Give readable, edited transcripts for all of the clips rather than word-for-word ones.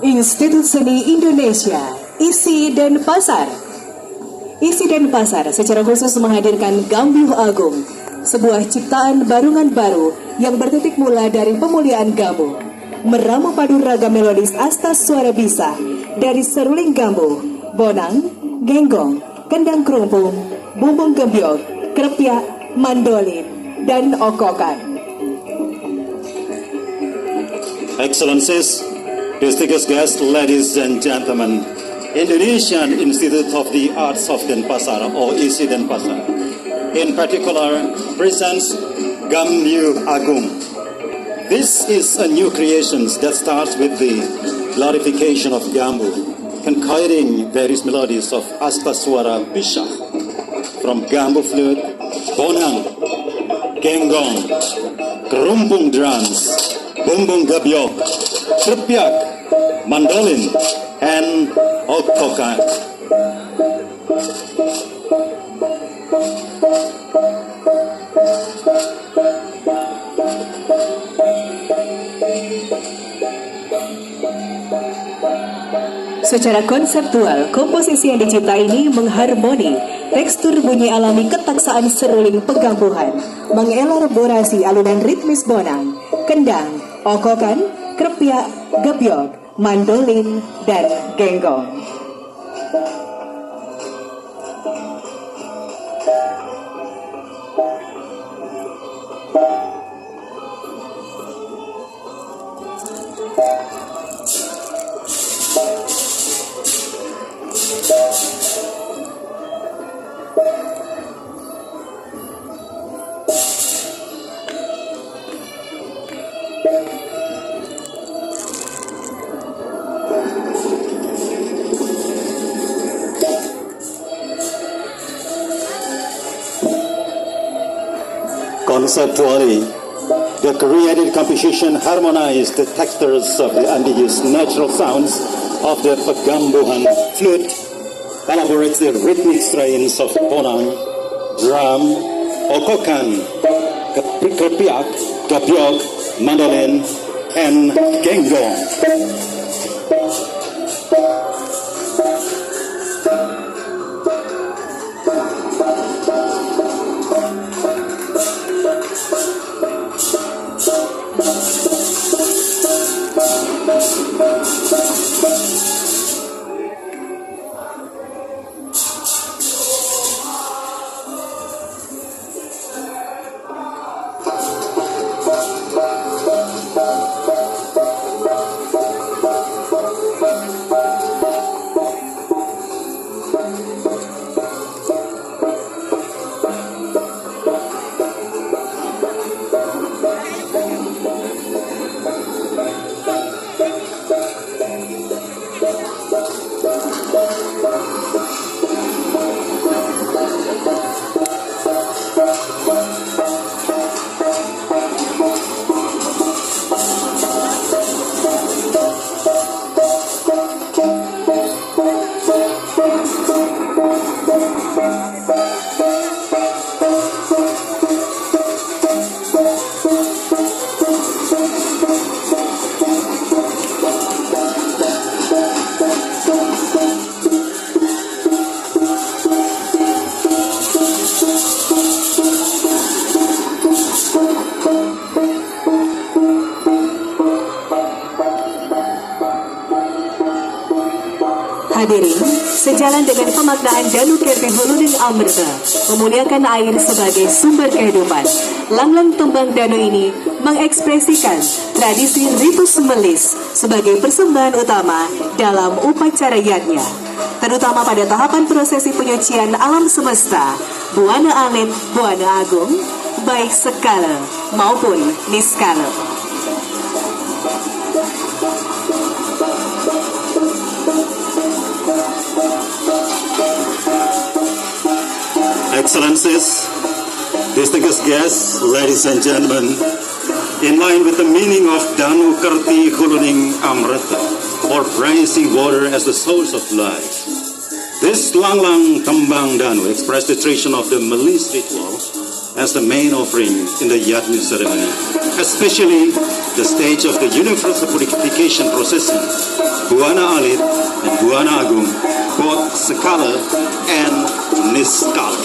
Institut Seni Indonesia, Isi dan Pasar. Isi dan Pasar secara khusus menghadirkan Gambiuh Agung, sebuah ciptaan barungan baru yang bertitik mula dari pemuliaan Gambuh, meramu padu ragam melodis astas suara bisa dari seruling Gambuh, bonang, genggong, kendang kerumpung, bumbung gembyok, krepyak, mandolin, dan okokan. Excellencies, distinguished guests, ladies and gentlemen, Indonesian Institute of the Arts of Denpasar, or ISI Denpasar, in particular, presents Gambiuh Agung. This is a new creation that starts with the glorification of Gambuh, concoiting various melodies of Astaswara Bisa, from Gambuh flute, bonang, genggong, kerumpung drums, bumbung gabyok, krepyak, mandolin, and okokan. Secara konseptual, komposisi yang dicipta ini mengharmoni tekstur bunyi alami ketaksaan seruling pegambuhan, mengelaborasi alunan ritmis bonang, kendang, okokan, krepyak, gebyok, mandolin, dan genggong. Conceptually, the created composition harmonized the textures of the ambiguous natural sounds of the pegambuhan flute, elaborates the rhythmic strains of bonang, drum, okokan, krepyak, gabyok, mandolin, and genggong. Hadirin, sejalan dengan pemaknaan Danu Kerti Huluding Amrita, memuliakan air sebagai sumber kehidupan, langlang tembang Danu ini mengekspresikan tradisi ritus melis sebagai persembahan utama dalam upacara yatnya, terutama pada tahapan prosesi penyucian alam semesta, Buana Alit, Buana Agung, baik skala maupun niskala. Excellencies, distinguished guests, ladies and gentlemen, in line with the meaning of Danu Kerti Huluding Amrita, or rising water as the source of life, This Lang Lang Tembang Danu expressed the tradition of the Malis ritual as the main offering in the Yatnu ceremony, especially the stage of the universal purification procession, Buana Alit and Buana Agung, both Skala and Niskala.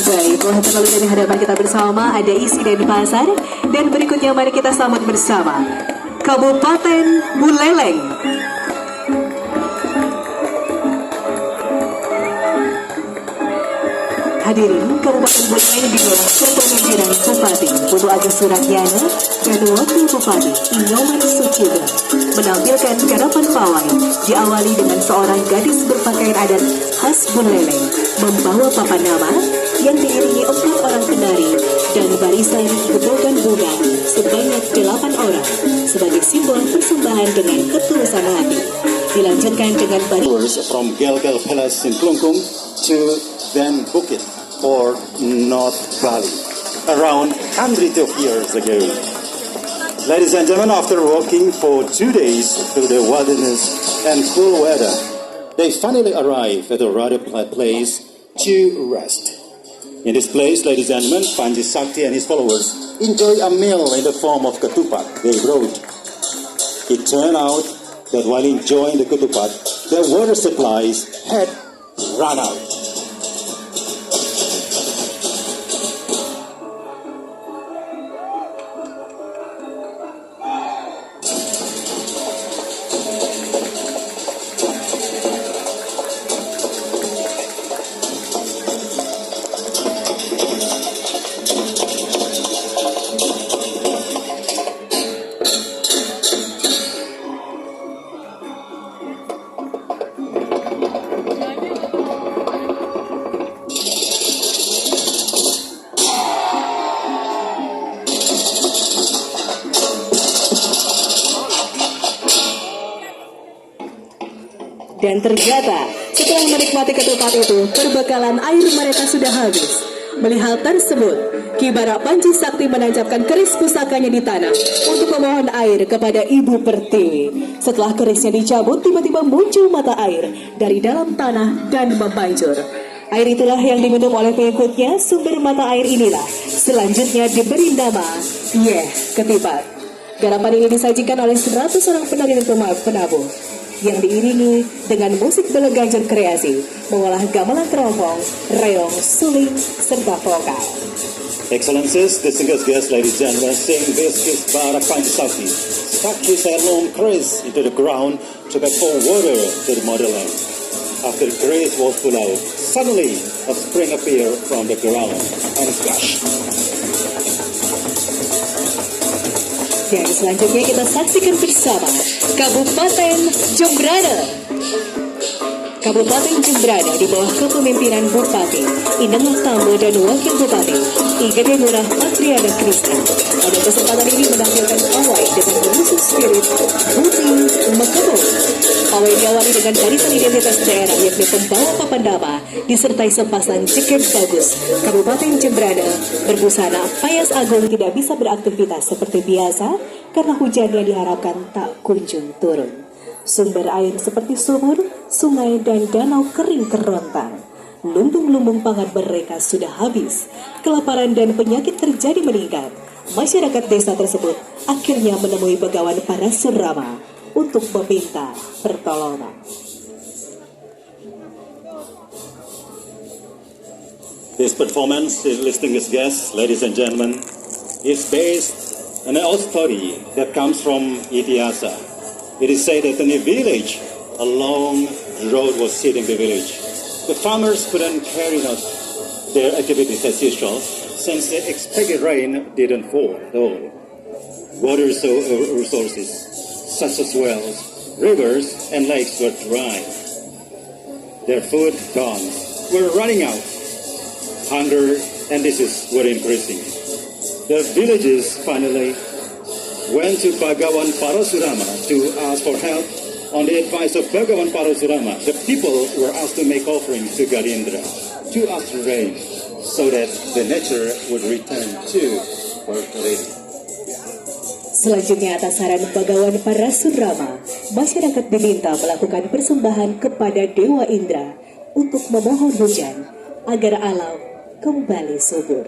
Baik, terlalu dari hadapan kita bersama ada isi dan pasar. Dan berikutnya mari kita sambut bersama Kabupaten Buleleng. Hadirin, Kabupaten Buleleng di bawah kepemimpinan Bupati Putu Agung Surakyana dan Wakil Bupati Inyoman Sucida menampilkan garapan pawai diawali dengan seorang gadis berpakaian adat khas Buleleng membawa papan nama yang diiringi 4 orang penari dan barisan gebogan bunga sebanyak 8 orang sebagai simbol persembahan dengan ketulusan hati. Dilanjutkan dengan barisan from Gelgel Palace in Klungkung to then Bukit or North Valley around hundreds of years ago. Ladies and gentlemen, after walking for 2 days through the wilderness and cool weather, they finally arrive at the right place to rest. In this place, ladies and gentlemen, Panji Sakti and his followers enjoy a meal in the form of ketupat they brought. It turned out that while enjoying the ketupat, their water supplies had run out. Dan ternyata setelah menikmati ketupat itu, perbekalan air mereka sudah habis. Melihat tersebut, Ki Bara Panji Sakti menancapkan keris pusakanya di tanah untuk memohon air kepada Ibu Pertiwi. Setelah kerisnya dicabut, tiba-tiba muncul mata air dari dalam tanah dan membanjur. Air itulah yang diminum oleh pengikutnya. Sumber mata air inilah selanjutnya diberi nama Ketipat. Garapan ini disajikan oleh 100 orang penari dan penabuh yang diiringi dengan musik beleganjur kreasi, mengolah gamelan teropong, reong, suling, serta vokal. Excellencies, distinguished guests, ladies and gentlemen, sing this Ki Bara Panji Sakti. Stuck his heirloom grace into the ground to back for water to the motherland. After the grace was full out, suddenly a spring appeared from the ground and splashed. Dan selanjutnya kita saksikan bersama Kabupaten Jembrana. Kabupaten Jembrana di bawah kepemimpinan Bupati Indah Tambo dan Wakil Bupati Igede Ngurah Patriana Krishna. Pada kesempatan ini menampilkan pawai dengan mengusung spirit Bumi Mekebun. Pawai diawali dengan barisan identitas daerah yakni pembawa papan nama disertai sepasang jeket bagus. Kabupaten Jembrana berbusana payas agung tidak bisa beraktivitas seperti biasa karena hujan yang diharapkan tak kunjung turun. Sumber air seperti sumur, sungai, dan danau kering kerontang. Lumbung-lumbung pangan mereka sudah habis. Kelaparan dan penyakit terjadi meningkat. Masyarakat desa tersebut akhirnya menemui Begawan Parasurama untuk meminta pertolongan. This performance, distinguished guests, ladies and gentlemen, is based on an old story that comes from Itiasa. It is said that in a village, a long road was hitting the village. The farmers couldn't carry out their activities as usual since the expected rain didn't fall at all. Water resources such as wells, rivers, and lakes were dry. Their food gone. Were running out. Hunger and disease were increasing. The villagers finally went to Bhagawan Parasurama to ask for help. On the advice of Bhagawan Parasurama, the people were asked to make offerings to God Indra to ask for rain so that the nature would return to fertility. Selanjutnya atas saran Bhagawan Parasurama, masyarakat diminta melakukan persembahan kepada Dewa Indra untuk memohon hujan agar alam kembali subur.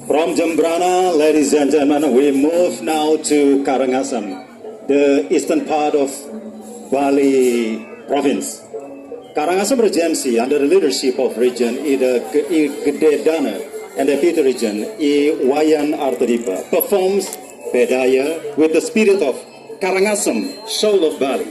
From Jembrana, ladies and gentlemen, we move now to Karangasem, the eastern part of Bali province. Karangasem Regency, under the leadership of Regent I Gede Dana and Deputy Regent I Wayan Artadipa, performs Bedaya with the spirit of Karangasem, soul of Bali.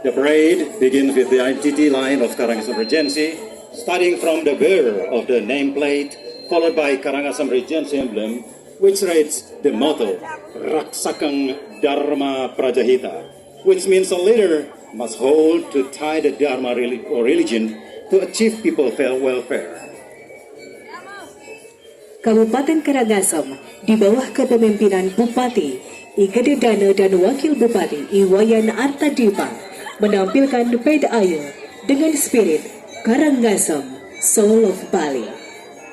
The parade begins with the identity line of Karangasem Regency, starting from the bearer of the nameplate, followed by Karangasem Regency emblem, which reads the motto, Raksakang Dharma Prajahita, which means a leader must hold to tie the Dharma or religion to achieve people welfare. Kabupaten Karangasem di bawah kepemimpinan Bupati I Gede Dana dan Wakil Bupati I Wayan Artadipa menampilkan Bedaya dengan spirit Karangasem, Soul of Bali.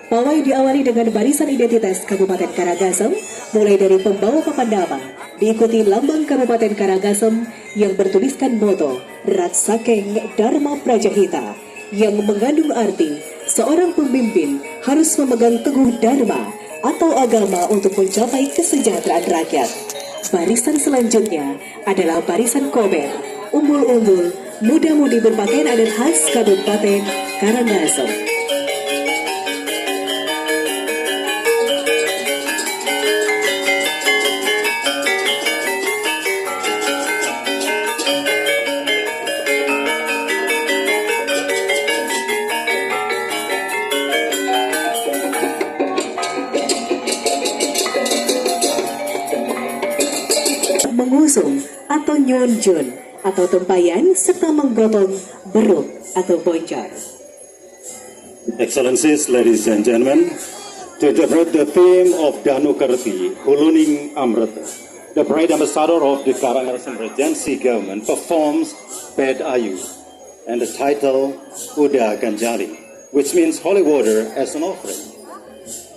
Pawai diawali dengan barisan identitas Kabupaten Karangasem, mulai dari pembawa papan nama, diikuti lambang Kabupaten Karangasem yang bertuliskan moto Raksakeng Dharma Prajahita, yang mengandung arti seorang pemimpin harus memegang teguh Dharma atau agama untuk mencapai kesejahteraan rakyat. Barisan selanjutnya adalah barisan Kober, umbul-umbul, muda-mudi berpakaian adat khas Kabupaten Karangasem. Mengusung atau nyonjun atau tempayan serta menggotong beruk atau boncor. Excellencies, ladies and gentlemen, to interpret the theme of Danu Karti, Huluning Amrita, the bride ambassador of the Karangasem Regency government performs Ped Ayu, and the title Uda Ganjali, which means holy water as an offering.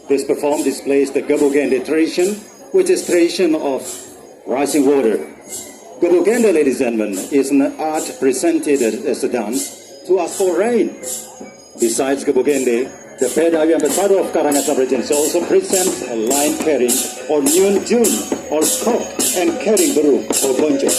This perform displays the Gabugende tradition, which is tradition of rising water. Gabugende, ladies and gentlemen, is an art presented as a dance to ask for rain. Besides Gabugende, the Pedaya ambassador of Karangasem Regency also presents a line carrying or Nyun Jun or cock and carrying Baru or Bonjo.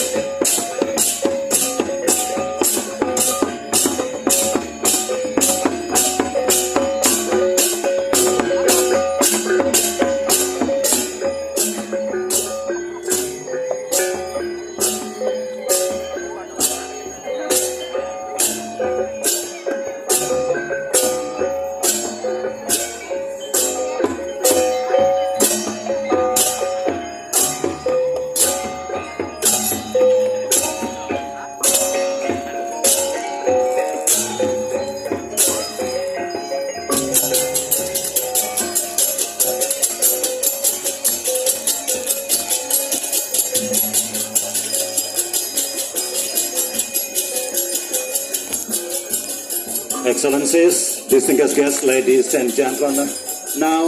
Excellencies, distinguished guests, ladies and gentlemen, now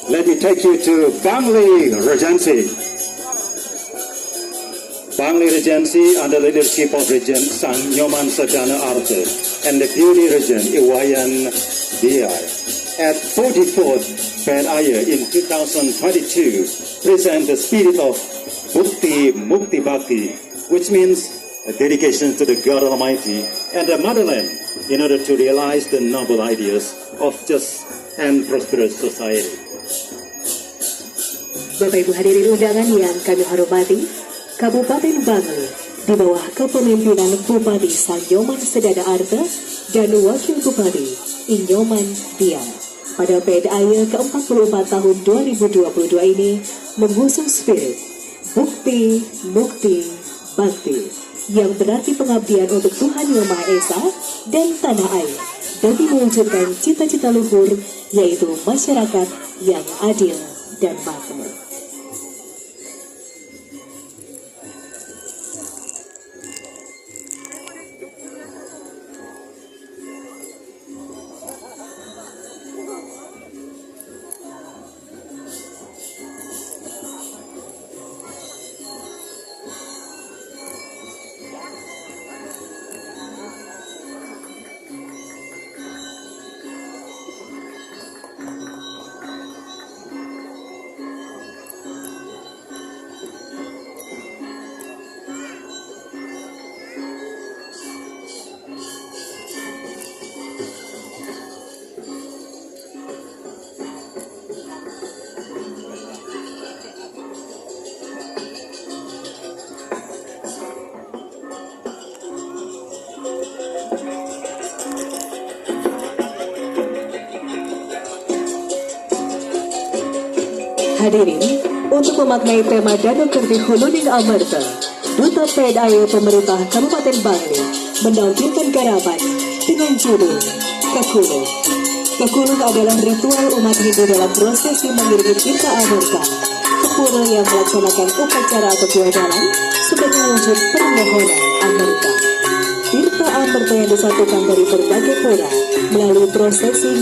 let me take you to Bangli Regency. Bangli Regency under the leadership of Regent Sang Nyoman Sedana Arte and the Beauty Regent Iwayan Diai at 44th Fair Aya in 2022 present the spirit of Bhukti Mukti Bhakti, which means a dedication to the God Almighty and the motherland in order to realize the noble ideas of just and prosperous society. Bapak Ibu hadirin undangan yang kami hormati, Kabupaten Bangli di bawah kepemimpinan Bupati Sanyoman Sedana Arte dan Wakil Bupati Inyoman Dian pada PDAY ke-44 tahun 2022 ini mengusung spirit Bukti Mukti Bhakti yang berarti pengabdian untuk Tuhan Yang Maha Esa dan tanah air demi mewujudkan cita-cita luhur yaitu masyarakat yang adil dan makmur. Hadirin, untuk memaknai tema Danau Kerti Huluning Amarta, Duta PDAY Pemerintah Kabupaten Bangli menampilkan garapan dengan judul Kekulung. Kekulung adalah ritual umat Hindu dalam prosesi mengiringi Tirta Amarta, kepura yang melaksanakan upacara atau kewajaran sebagai wujud permohonan Amarta. Tirta Amarta yang disatukan dari berbagai pura melalui prosesi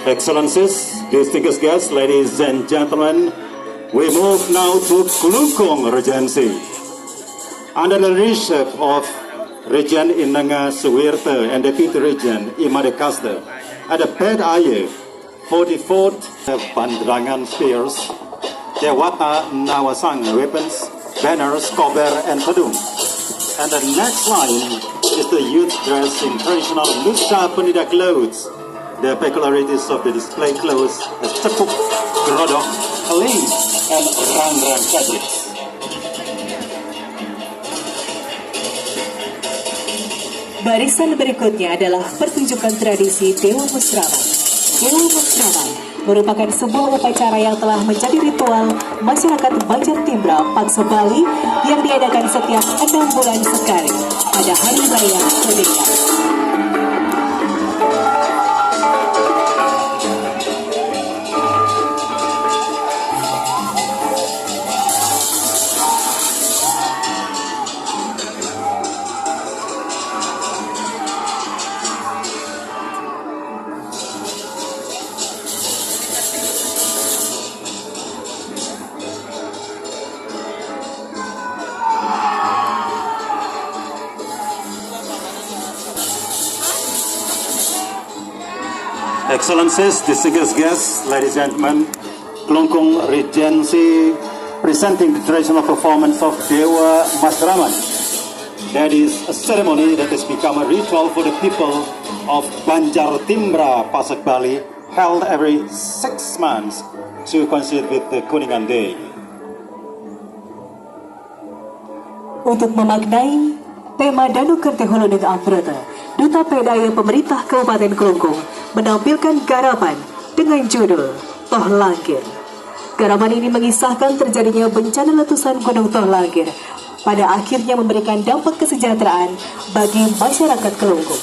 Excellencies, distinguished guests, ladies and gentlemen, we move now to Kelungkung Regency. Under the leadership of Regent Inanga Suwirte and Deputy Regent Imade Kasda, at the PDAY 44th Pandrangan Spears, Dewata Nawasang weapons, banners, kober, and padung. And the next line is the youth dressed in traditional Nusa Penida clothes. The peculiarities of the display clothes as tepuk, gerodok, keling, and rang-rang fabrics. Barisan berikutnya adalah pertunjukan tradisi Dewa Musraman. Dewa Musraman merupakan sebuah upacara yang telah menjadi ritual masyarakat Banjar Timbra, Pakso Bali yang diadakan setiap 6 bulan sekali pada Hari Raya Kemerdekaan. Excellencies, distinguished guests, ladies and gentlemen, Klungkung Regency presenting the traditional performance of Dewa Matraman. That is a ceremony that has become a ritual for the people of Banjar Timbra, Pasak Bali, held every 6 months to coincide with the Kuningan Day. Untuk memaknai tema Danu Kerti Huluneng Ambrata, Duta Pedaya Pemerintah Kabupaten Klungkung menampilkan garapan dengan judul Toh Langkir. Garapan ini mengisahkan terjadinya bencana letusan Gunung Toh Langkir pada akhirnya memberikan dampak kesejahteraan bagi masyarakat Klungkung.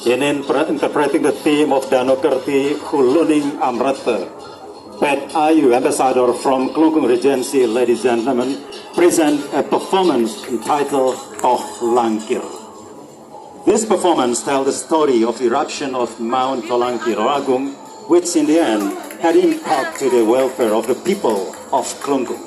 In interpreting the theme of Danu Kerti Huluneng Amrata, Pet Ayu, ambassador from Klungkung Regency, ladies and gentlemen, present a performance entitled Toh Langkir. This performance tells the story of eruption of Mount Tolangkir Agung, which in the end had impact to the welfare of the people of Klungkung.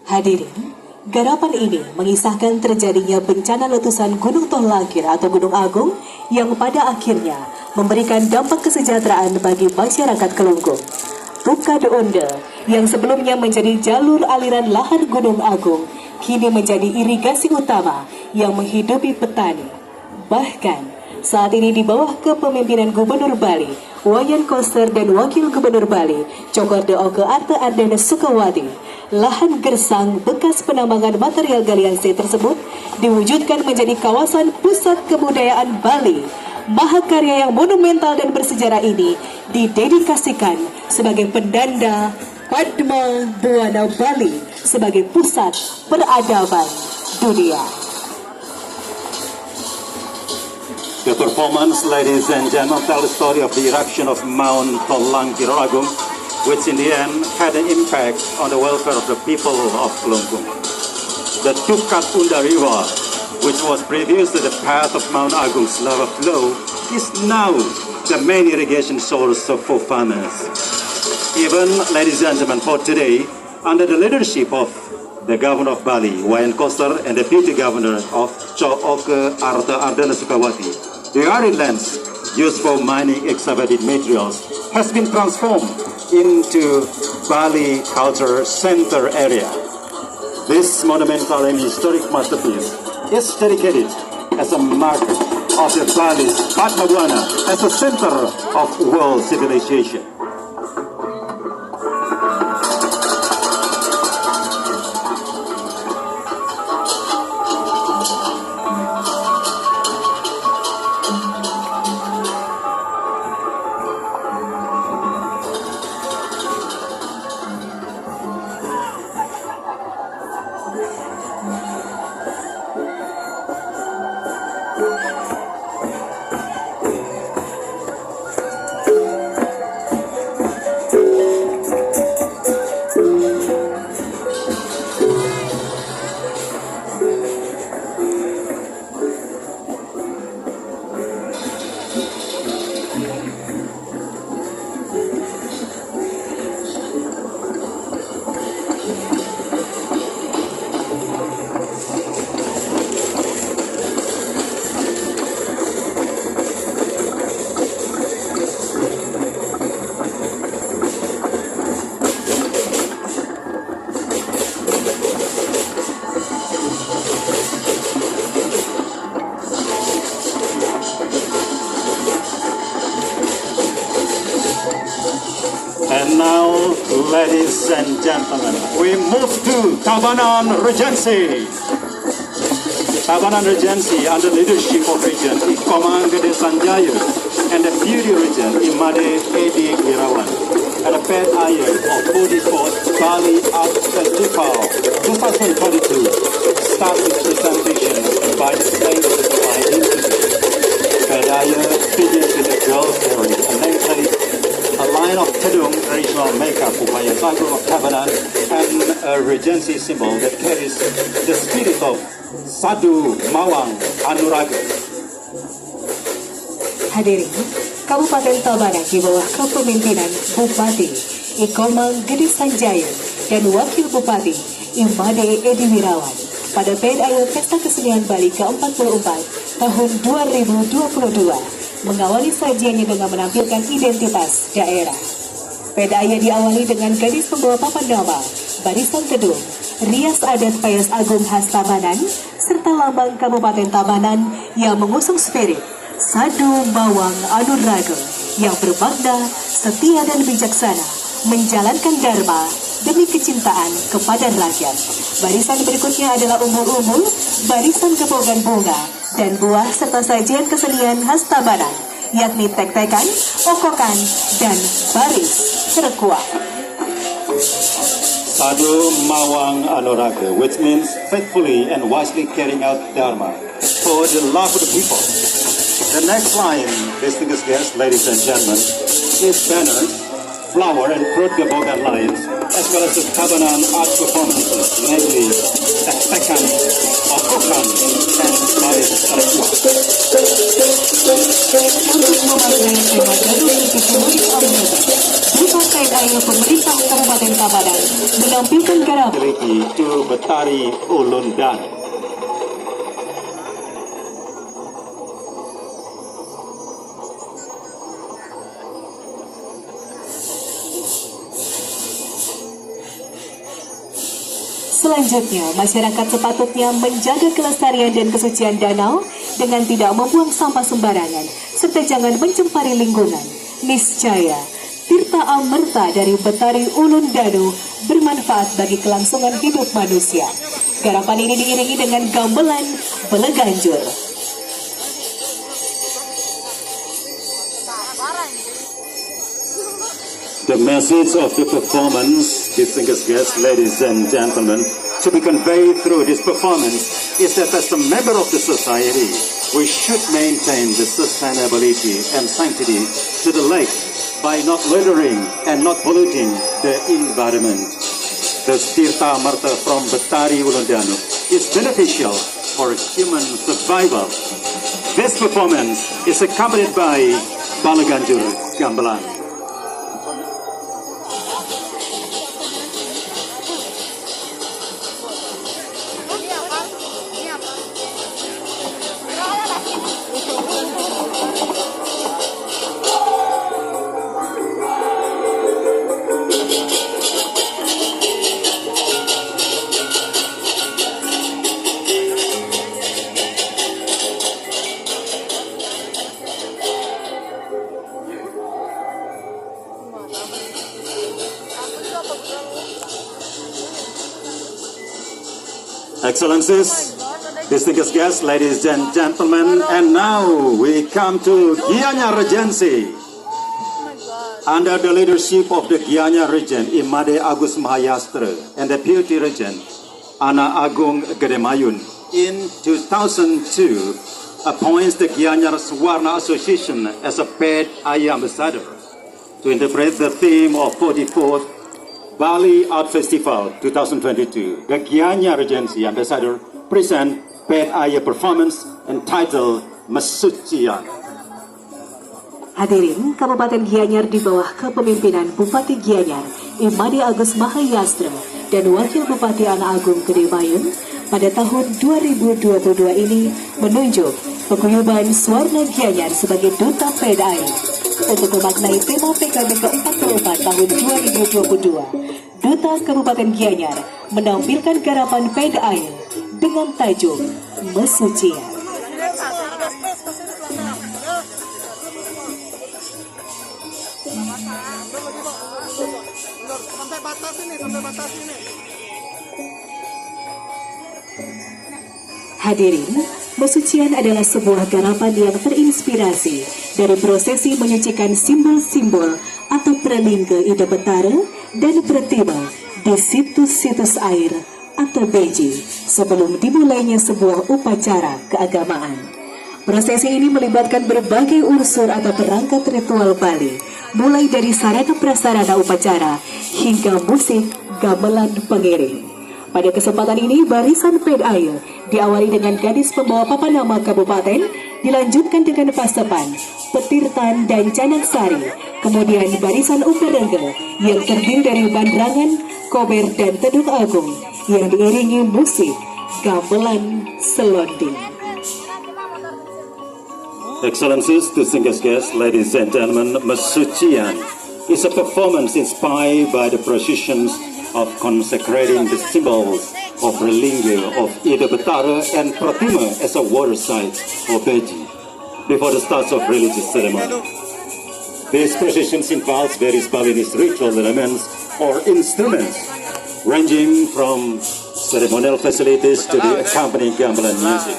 Hadirin, garapan ini mengisahkan terjadinya bencana letusan Gunung Toh Langkir atau Gunung Agung yang pada akhirnya memberikan dampak kesejahteraan bagi masyarakat Klungkung. Tukad Onde yang sebelumnya menjadi jalur aliran lahan Gunung Agung kini menjadi irigasi utama yang menghidupi petani. Bahkan saat ini di bawah kepemimpinan Gubernur Bali, Wayan Koster dan Wakil Gubernur Bali, Cokordo Oke Arte Ardana Sukawati, lahan gersang bekas penambangan material galian C tersebut diwujudkan menjadi kawasan pusat kebudayaan Bali. Mahakarya yang monumental dan bersejarah ini didedikasikan sebagai pendanda Padma Buana Bali sebagai pusat peradaban dunia. The performance, ladies and gentlemen, tells the story of the eruption of Mount Tolangkir Agung, which in the end had an impact on the welfare of the people of Klungkung. The Tukat Unda River, which was previously the path of Mount Agung's lava flow, is now the main irrigation source for farmers. Even, ladies and gentlemen, for today, under the leadership of the Governor of Bali, Wayan Koster, and Deputy Governor of Oke Arte Ardana Sukawati, the arid lands used for mining excavated materials has been transformed into Bali Culture Center area. This monumental and historic masterpiece is dedicated as a mark of the Bali's Padma Buana as the center of world civilization. ladies and gentlemen, we move to Tabanan Regency. Tabanan Regency, under leadership of Regent Ikomang Gede Sanjaya and the Beauty Regent Imade Edi Wirawan, at a Pet Air of 44th Bali Art Festival 2022 starts its presentation by displaying the identity. Pet Air begins with a girl carrying a nameplate, a line of Tedung traditional makeup upaya Sagung of Tabanan, and a Regency symbol that carries the spirit of Sadu Mawang Anuraga. Hadirin, Kabupaten Tabanan di bawah kepemimpinan Bupati Ikomang Gede Sanjaya dan Wakil Bupati Imade Edi Wirawan pada PDAY Pesta Kesenian Bali ke-44 tahun 2022 mengawali sajiannya dengan menampilkan identitas daerah. PDAY diawali dengan gadis pembawa papan nama, barisan gedung, rias adat Payas Agung khas Tabanan, serta lambang Kabupaten Tabanan yang mengusung spirit Sadu Mawang Anuraga yang bermakna setia dan bijaksana menjalankan dharma demi kecintaan kepada rakyat. Barisan berikutnya adalah umur-umur, barisan kepogan bunga, dan buah serta sajian kesenian khas Tabanan, yakni tek-tekan, okokan, dan baris serekuak. Sadu Mawang Anuraga, which means faithfully and wisely carrying out dharma for the love of the people. The next line, distinguished guests, ladies and gentlemen, is banners, flower and fruit gebogan lines, as well as the Tabanan art performances, namely tek-tekan, okokan, and baris serekuak. Untuk memakai tema gaduh mudik omnibus, Duta PDAY pemerintah Kabupaten Tabanan menampilkan garap To Betari Ulun Danu. Selanjutnya, masyarakat sepatutnya menjaga kelestarian dan kesucian danau dengan tidak membuang sampah sembarangan, serta jangan mencemari lingkungan. Niscaya, tirta amerta dari Betari Ulun Danu bermanfaat bagi kelangsungan hidup manusia. Garapan ini diiringi dengan gamelan Beleganjur. The message of the performance, distinguished guests, ladies and gentlemen, to be conveyed through this performance is that as a member of the society, we should maintain the sustainability and sanctity to the lake by not littering and not polluting the environment. The Tirta Amarta from Betari Ulun Danu is beneficial for human survival. This performance is accompanied by Baleganjur Gamelan. Excellencies, distinguished guests, ladies and gentlemen, and now we come to Gianyar Regency. Under the leadership of the Gianyar Regent Imade Agus Mahayastra and the Beauty Regent Ana Agung Gedemayun in 2002 appoints the Gianyar Swarna Association as a PDAY ambassador to interpret the theme of 44th Bali Art Festival 2022. The Gianyar Regency ambassador present PDAY performance entitled Masucian. Hadirin, Kabupaten Gianyar di bawah kepemimpinan Bupati Gianyar Imade Agus Mahayastra dan Wakil Bupati Ana Agung Gedemayun pada tahun 2022 ini menunjuk paguyuban Swarna Gianyar sebagai Duta PDAY untuk memaknai tema PKB ke-44 tahun 2022. Duta Kabupaten Gianyar menampilkan garapan PDAY dengan tajuk Masucian. Hadirin, pesucian adalah sebuah garapan yang terinspirasi dari prosesi menyucikan simbol-simbol atau pralingga Ida Betara dan Pratima di situs-situs air atau beji sebelum dimulainya sebuah upacara keagamaan. Prosesi ini melibatkan berbagai unsur atau perangkat ritual Bali, mulai dari sarana prasarana upacara hingga musik, gamelan pengiring. Pada kesempatan ini, barisan ped air diawali dengan gadis pembawa papan nama kabupaten, dilanjutkan dengan pasepan, petirtan, dan canak sari. Kemudian barisan uperengga yang terdiri dari bandrangan, kober, dan tedung agung yang diiringi musik, gamelan, selonding. Excellencies, distinguished guests, ladies and gentlemen, Mesucian is a performance inspired by the precisions of consecrating the symbols of Relingga of Ida Betara and Pratima as a water site or beji before the start of religious ceremony. These processions involve various Balinese ritual elements or instruments, ranging from ceremonial facilities to the accompanying gamelan music.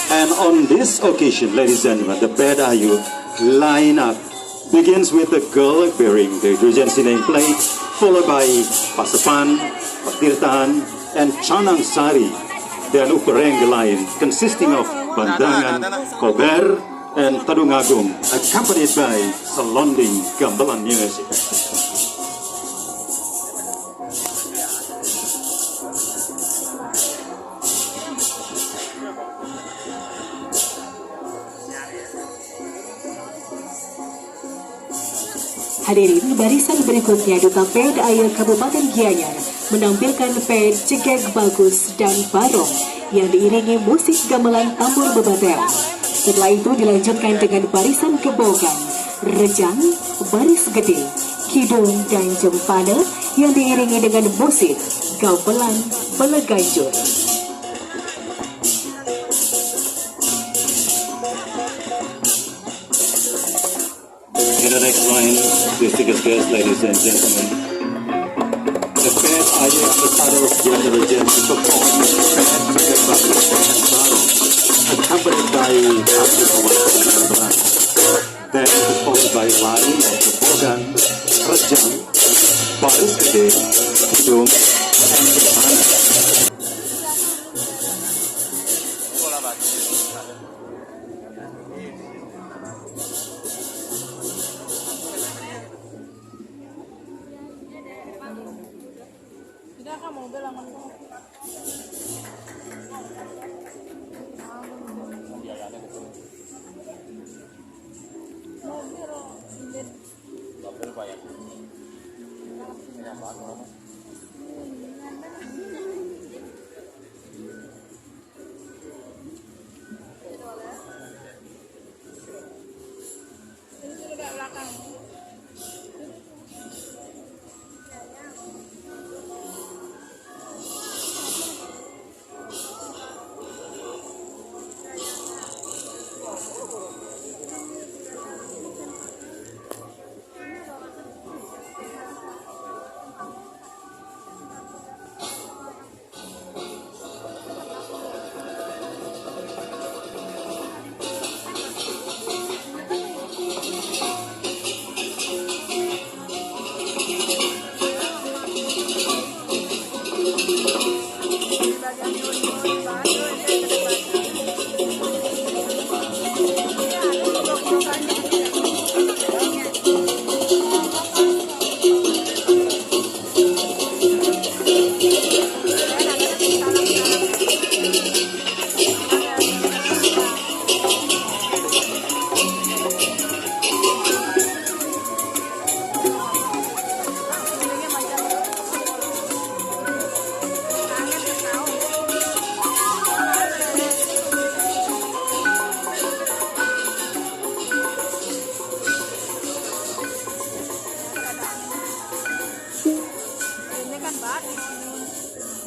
And on this occasion, ladies and gentlemen, the Ped Ayu lineup begins with the girl bearing the Regency nameplate, followed by Pasepan, Patirtan, and Canang Sari, dan uperengga lain consisting of bandangan, kober, and tadung agung, accompanied by selonding gamelan music. Hadirin, barisan berikutnya Duta Ped Air Kabupaten Gianyar menampilkan ped cegek bagus dan barong yang diiringi musik gamelan tambur bebatean. Setelah itu dilanjutkan dengan barisan kebogan, rejang, baris gede, kidung, dan jempana yang diiringi dengan musik gamelan beleganjur. In the next line, distinguished guests, ladies and gentlemen, the Ped Ayu of the Saddle Gianyar Regency performs Ped Cegek Bagus and Barong, accompanied by Abdul Awad and Gamelan. Then followed by line of the Bogan, Rejang, Baris Gede, Kidung, and Jempana.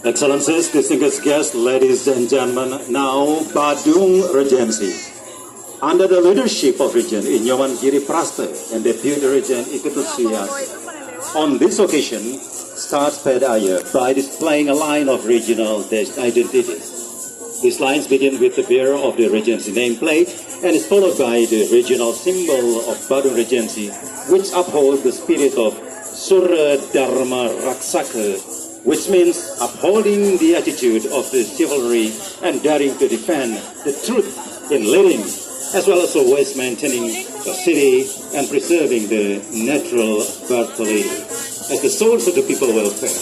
Excellencies, distinguished guests, ladies and gentlemen, now Badung Regency. Under the leadership of Regent Inyoman Giri Praste and Deputy Regent Iketu Suyas, on this occasion, starts Pedaya by displaying a line of regional identities. These lines begin with the bearer of the Regency nameplate and is followed by the regional symbol of Badung Regency, which upholds the spirit of Surya Dharma Raksaka, which means upholding the attitude of the chivalry and daring to defend the truth in leading, as well as always maintaining the city and preserving the natural birth lady as the source of the people welfare.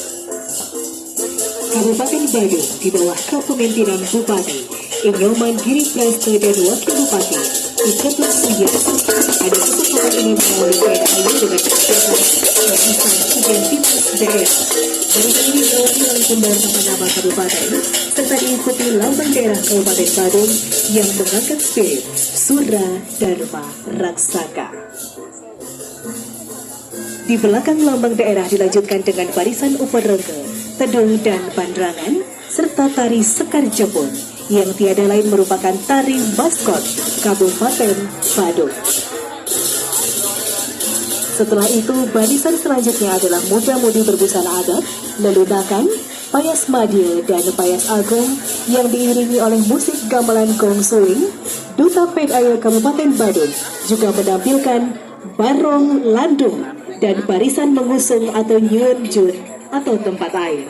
Kabupaten Badung di bawah kepemimpinan Bupati Inyoman Giri Prasto dan Wakil Bupati Iketut Sugiarto. Ada kesempatan ini melalui PDAY dengan kegiatan ujian timnas daerah. Mereka ini mewakili kembali nama kabupaten serta diikuti lambang daerah Kabupaten Badung yang mengangkat spirit Surya Dharma Raksaka. Di belakang lambang daerah dilanjutkan dengan barisan upaderengke, tedung dan banderangan, serta tari Sekar Jepun yang tiada lain merupakan tari maskot Kabupaten Badung. Setelah itu, barisan selanjutnya adalah muda-mudi berbusana adat, leludakan, payas madya dan payas agung yang diiringi oleh musik gamelan gong suing. Duta PDAY Kabupaten Badung juga menampilkan barong landung dan barisan mengusung atau nyun jun atau tempat air.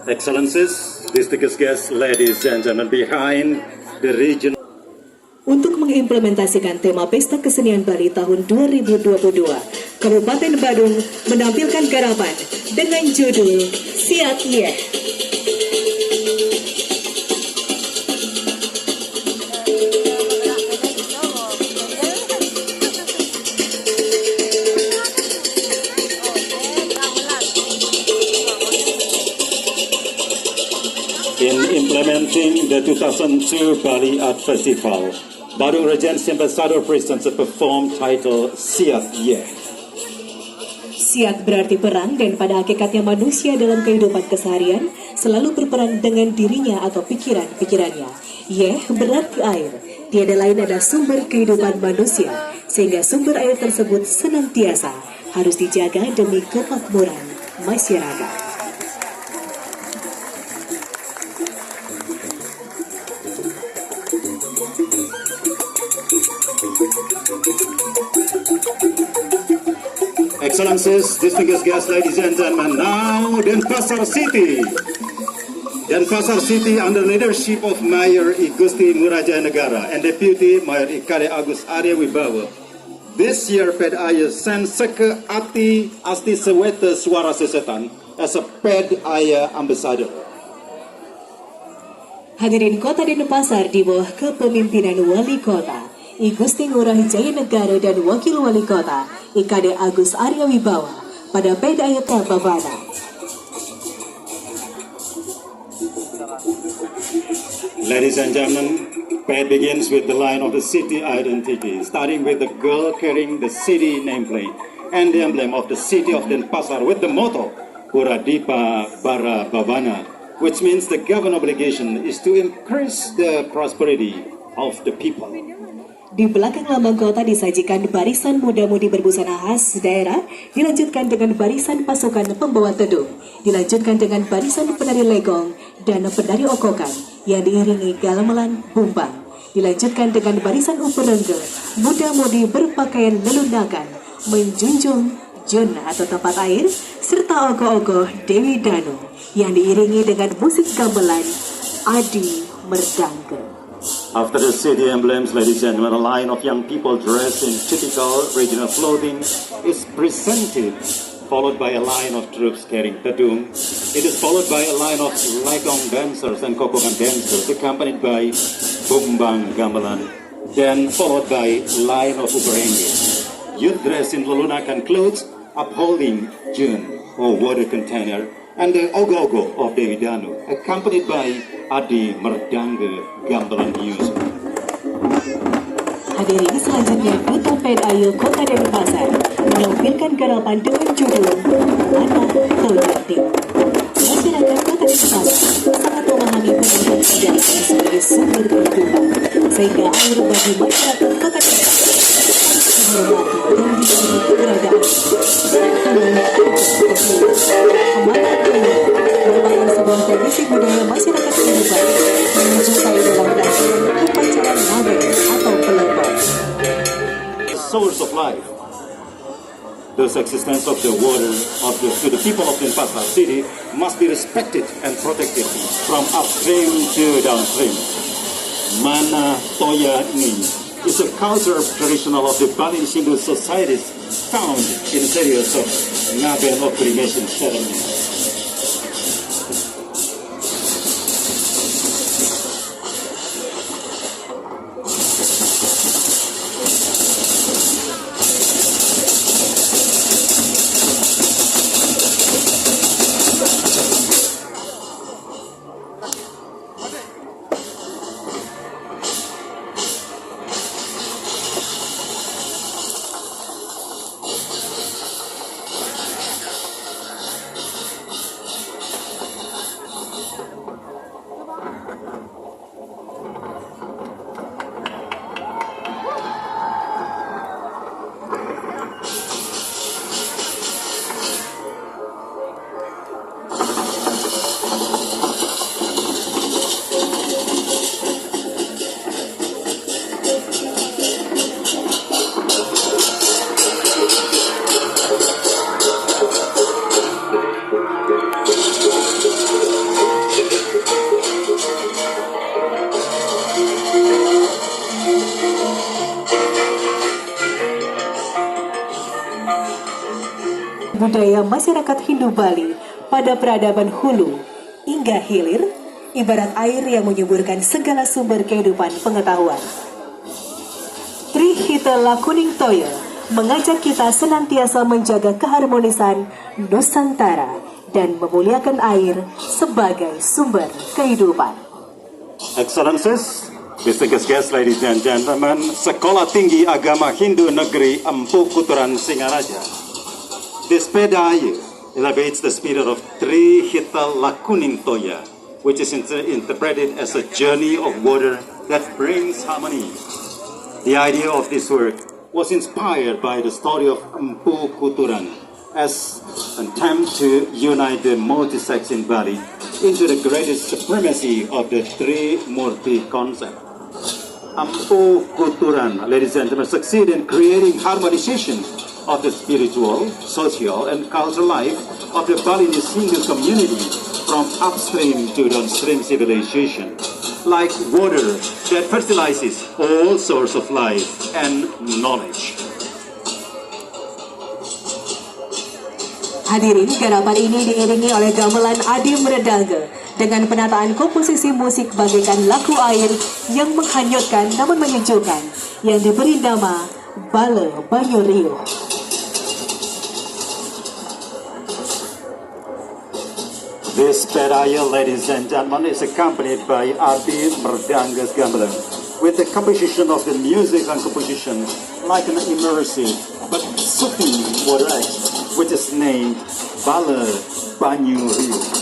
Excellencies, distinguished guests, ladies and gentlemen, behind the region. Untuk mengimplementasikan tema Pesta Kesenian Bali tahun 2022, Kabupaten Badung menampilkan garapan dengan judul Siat Yeh. In implementing the 2002 Bali Art Festival, Badung Regency Ambassador presents a perform titled Siat Yeh. Siat berarti perang dan pada hakikatnya manusia dalam kehidupan keseharian selalu berperang dengan dirinya atau pikiran-pikirannya. Yeh berarti air. Tiada lain ada sumber kehidupan manusia, sehingga sumber air tersebut senantiasa harus dijaga demi kemakmuran masyarakat. Excellencies, distinguished guests, ladies and gentlemen, now Denpasar City. Denpasar City under leadership of Mayor Igusti Muraja Negara and Deputy Mayor Ikade Agus Arya Wibawa. This year, PDAY sends Seke Asti Sewete Suara Sesetan as a PDAY ambassador. Hadirin Kota Denpasar di bawah kepemimpinan Wali Kota Igusti Ngurah Jaya Negara dan Wakil Wali Kota Ikade Agus Arya Wibawa pada PDAY Prabhavana. Ladies and gentlemen, PED begins with the line of the city identity, starting with the girl carrying the city nameplate and the emblem of the city of Denpasar with the motto Puradipa Bara Bhavana, which means the government obligation is to increase the prosperity of the people. Di belakang lambang kota disajikan barisan muda-mudi berbusana khas daerah, dilanjutkan dengan barisan pasukan pembawa tedung, dilanjutkan dengan barisan penari legong dan penari okokan yang diiringi gamelan bumbang, dilanjutkan dengan barisan uperengge, muda-mudi berpakaian leludakan, menjunjung jun atau tempat air, serta ogoh-ogoh Dewi Danu yang diiringi dengan musik gamelan Adi Merdangke. After the city emblems, ladies and gentlemen, a line of young people dressed in typical regional clothing is presented, followed by a line of troops carrying tedung. It is followed by a line of legong dancers and kokokan dancers, accompanied by bumbang gamelan, then followed by line of uberenge. Youth dressed in lelunakan clothes, upholding jun or water container, and the ogo-ogo of Dewi Danu, accompanied by Adi Merdangge gamelan music. Hadirin selanjutnya, Duta PDAY Kota Denpasar menampilkan garapan dengan judul Anak Kau. Masyarakat Kota Denpasar sangat memahami pentingnya air sebagai sumber kehidupan, sehingga air bagi masyarakat Kota Denpasar harus dihormati dan diberi keberadaan dijumpai dalam rangkaian upacara ngaben atau pelembab. Source of life. Thus, existence of the water to the people of Denpasar city must be respected and protected from upstream to downstream. Mana Toya ini is a culture traditional of the Bali Hindu societies found in a series of ngaben or cremation ceremonies. Budaya masyarakat Hindu Bali pada peradaban hulu hingga hilir, ibarat air yang menyuburkan segala sumber kehidupan pengetahuan. Trihita Lakuning Toya mengajak kita senantiasa menjaga keharmonisan Nusantara dan memuliakan air sebagai sumber kehidupan. Excellencies, distinguished guests, ladies and gentlemen, Sekolah Tinggi Agama Hindu Negeri Empu Kuturan Singaraja. This Pedaya elevates the spirit of Trihita Lakuning Toya, which is interpreted as a journey of water that brings harmony. The idea of this work was inspired by the story of Empu Kuturan as an attempt to unite the multi-sects in Bali into the greatest supremacy of the Trimurti concept. Empu Kuturan, ladies and gentlemen, succeed in creating harmonization of the spiritual, social, and cultural life of the Balinese Hindu community from upstream to downstream civilization, like water that fertilizes all source of life and knowledge. Hadirin, garapan ini diiringi oleh gamelan Adi Mredanga dengan penataan komposisi musik bagaikan lagu air yang menghanyutkan namun menyejukkan yang diberi nama Bale Banyu Riuh. This Pedaya, ladies and gentlemen, is accompanied by Adi Mredanga's gamelan, with the composition of the music and composition like an immersive but soothing water act, which is named Bale Banyu Riuh.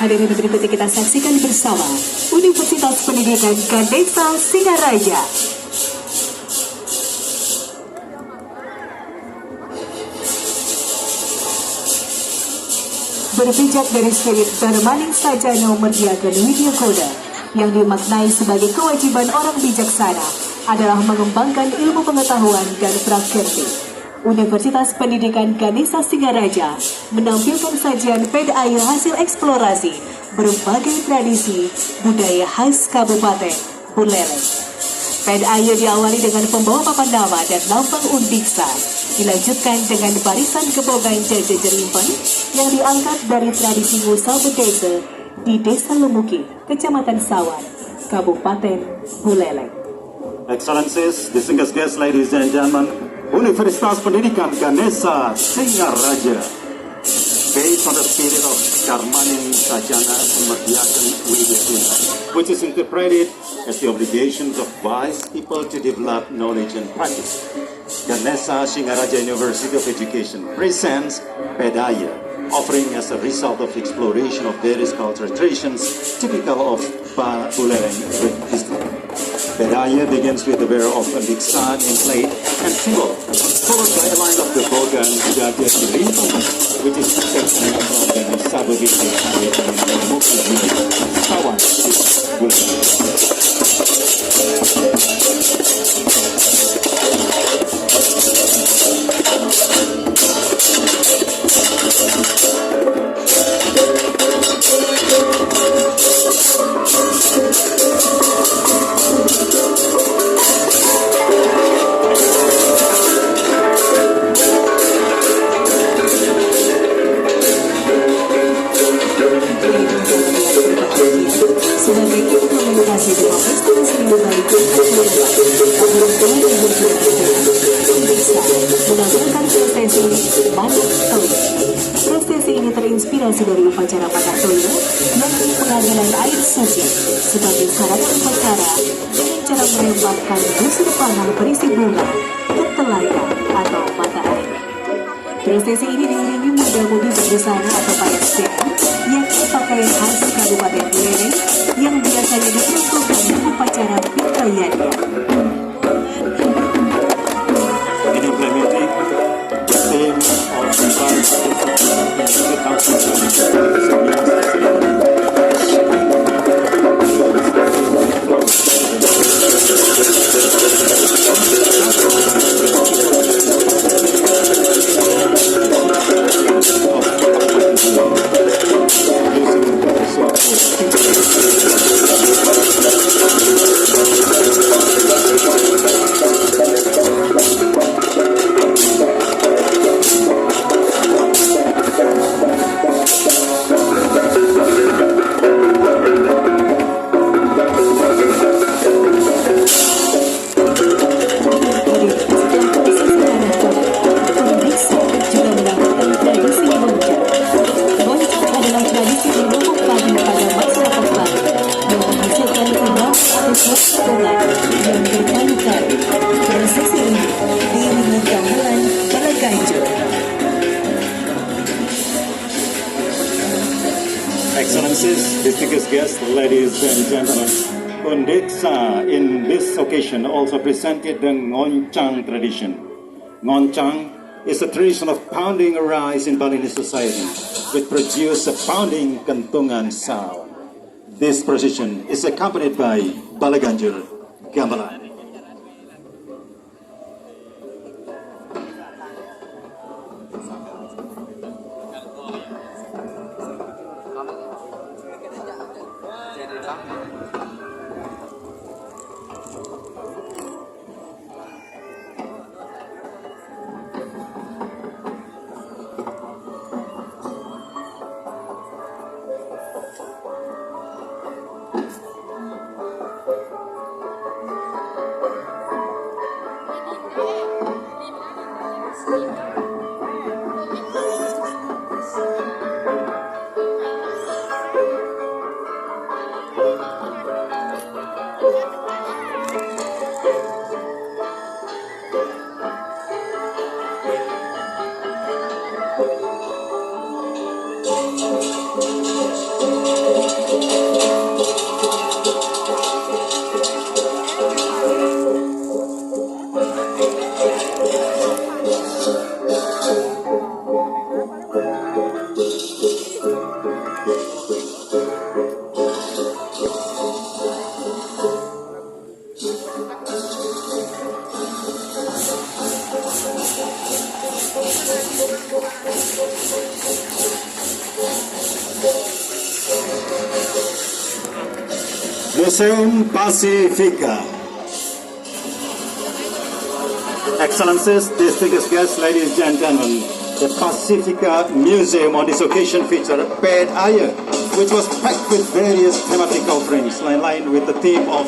Hadirin berikutnya kita saksikan bersama Universitas Pendidikan Gadesa Singaraja. berpijak dari spirit bermaning sajana merdiakan widya koda yang dimaknai sebagai kewajiban orang bijaksana adalah mengembangkan ilmu pengetahuan dan prakerti. Universitas Pendidikan Ganesha Singaraja menampilkan sajian PEDAI hasil eksplorasi berbagai tradisi budaya khas Kabupaten Buleleng. PEDAI diawali dengan pembawa papan nama dan lambang Undiksa, dilanjutkan dengan barisan kebogan Jaja Jerimpen yang diangkat dari tradisi Ngusa Bedese di Desa Lemuki, Kecamatan Sawan, Kabupaten Buleleng. Excellencies, distinguished guests, ladies and gentlemen, Universitas Pendidikan Ganesha Singaraja, based on the spirit of Karmaning Sajana Merdiakan Widya Tunggal, which is interpreted as the obligations of wise people to develop knowledge and practice. Ganesha Singaraja University of Education presents PEDAI, offering as a result of exploration of various cultural traditions typical of Buleleng district. PEDAI begins with the wear of a Undiksa nameplate and symbol, followed by a line of the Bogan Jaja Jerimpen, which is taken from the Sabodisi Sawan sebagai implementasi dari sistem seni baik menampilkan prestasi Panak Toyo. Prestasi ini terinspirasi dari upacara Panak Toyo yang pengambilan air saja sebagai syarat upacara dengan cara menembakkan busur panah berisi bunga ke telaga atau mata air. Prosesi ini diiringi muda-mudi berbusana atau payasena, yakni pakaian khas Kabupaten Buleleng yang biasanya diperuntukkan di upacara pintayannya. In implementing the theme of Excellencies, distinguished guests, ladies and gentlemen, Undiksa in this occasion also presented the Ngoncang tradition. Ngoncang is a tradition of pounding rice in Balinese society, which produces a pounding kentungan sound. This procession is accompanied by Balaganjur Gamelan. Museum Pacifica. Excellencies, distinguished guests, ladies and gentlemen, the Pacifica Museum on this occasion featured Ped Air, which was packed with various thematic offerings aligned with the theme of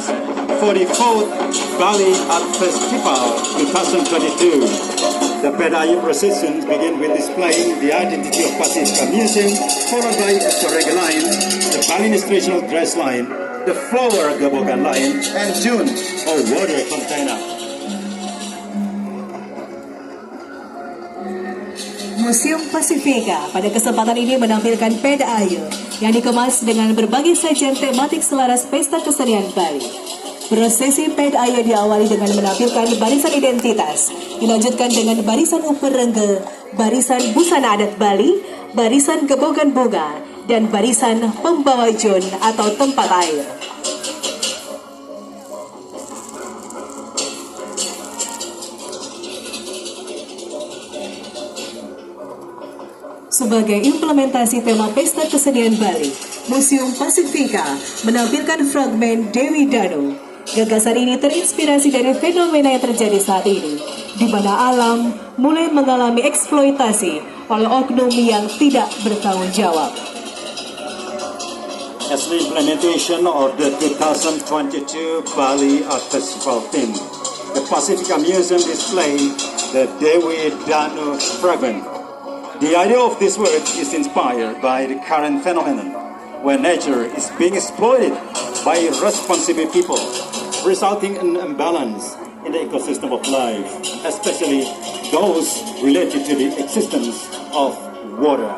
44th Bali Art Festival 2022. The Ped Air processions begin with displaying the identity of Pacifica Museum, followed by the Sorega line, the Balinese traditional dress line, the flower gabogan line, and June, or water container. Museum Pacifica pada kesempatan ini menampilkan Ped Air yang dikemas dengan berbagai sajian tematik selaras pesta kesenian Bali. Prosesi Ped Air diawali dengan menampilkan barisan identitas, dilanjutkan dengan barisan uper rengge, barisan busana adat Bali, barisan gebogan bunga, dan barisan pembawa jun atau tempat air. Sebagai implementasi tema pesta kesenian Bali, Museum Pacifica menampilkan fragmen Dewi Danu. Gagasan ini terinspirasi dari fenomena yang terjadi saat ini, di mana alam mulai mengalami eksploitasi oleh oknum yang tidak bertanggung jawab. As the implementation of the 2022 Bali Art Festival theme, the Pacifica Museum displayed the Dewi Danu fragment. The idea of this work is inspired by the current phenomenon, where nature is being exploited by irresponsible people, resulting in imbalance in the ecosystem of life, especially those related to the existence of water.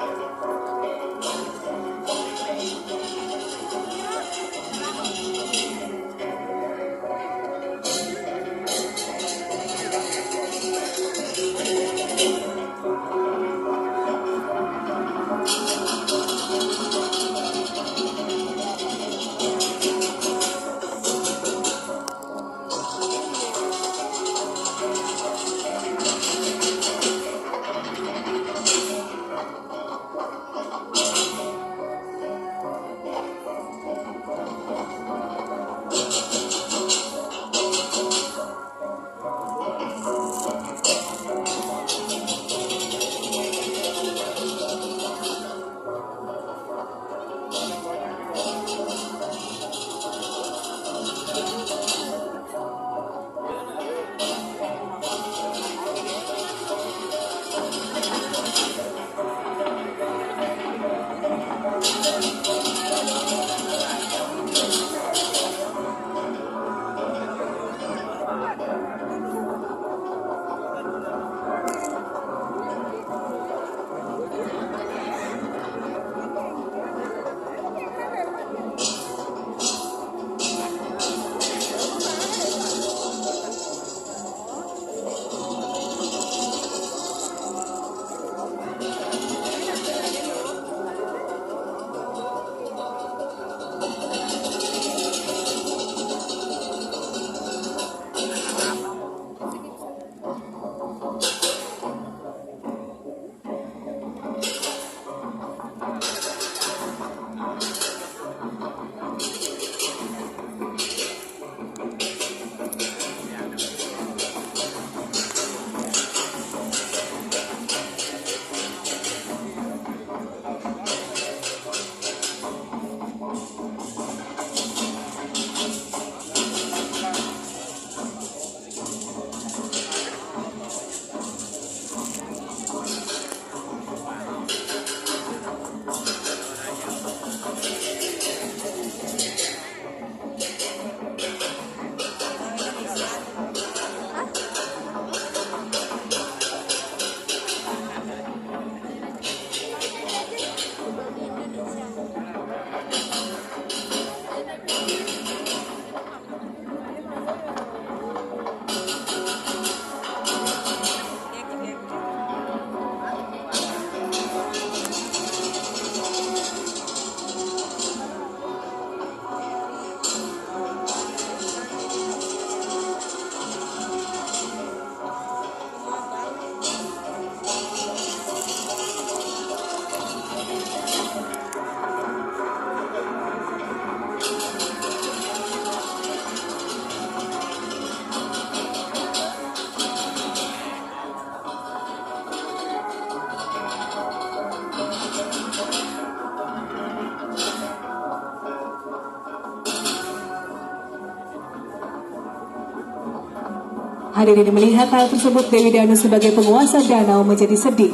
Hadirin melihat hal tersebut, Dewi Danu sebagai penguasa danau menjadi sedih.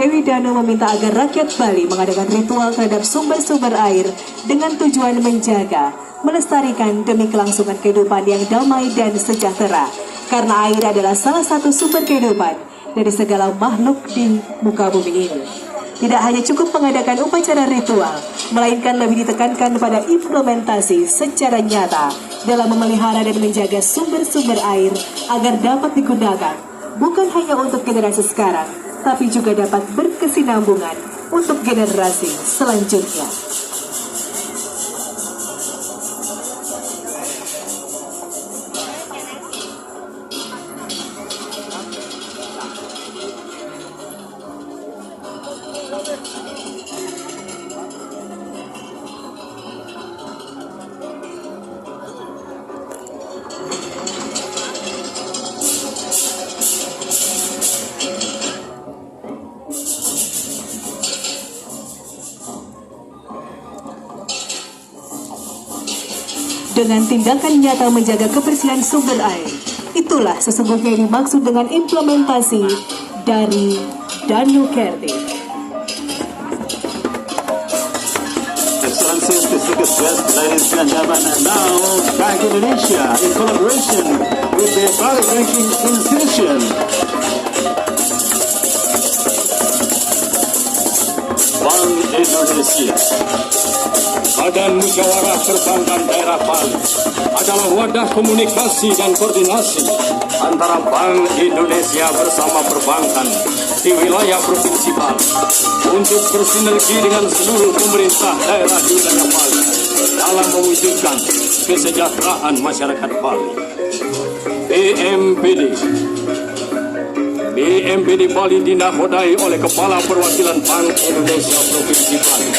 Dewi Danu meminta agar rakyat Bali mengadakan ritual terhadap sumber-sumber air dengan tujuan menjaga, melestarikan demi kelangsungan kehidupan yang damai dan sejahtera. Karena air adalah salah satu sumber kehidupan dari segala makhluk di muka bumi ini. Tidak hanya cukup mengadakan upacara ritual, melainkan lebih ditekankan pada implementasi secara nyata dalam memelihara dan menjaga sumber-sumber air agar dapat digunakan bukan hanya untuk generasi sekarang, tapi juga dapat berkesinambungan untuk generasi selanjutnya. Dengan tindakan nyata menjaga kebersihan sumber air, itulah sesungguhnya yang dimaksud dengan implementasi dari Danu Kerti. Excellencies, distinguished guests, ladies and gentlemen, and now Bank Indonesia in collaboration with the Bali Banking Institution. Bank Indonesia. Badan Musyawarah Perbankan Daerah Bali adalah wadah komunikasi dan koordinasi antara Bank Indonesia bersama perbankan di wilayah Provinsi Bali untuk bersinergi dengan seluruh pemerintah daerah di wilayah Bali dalam mewujudkan kesejahteraan masyarakat Bali. BMPD Bali dinakodai oleh Kepala Perwakilan Bank Indonesia Provinsi Bali,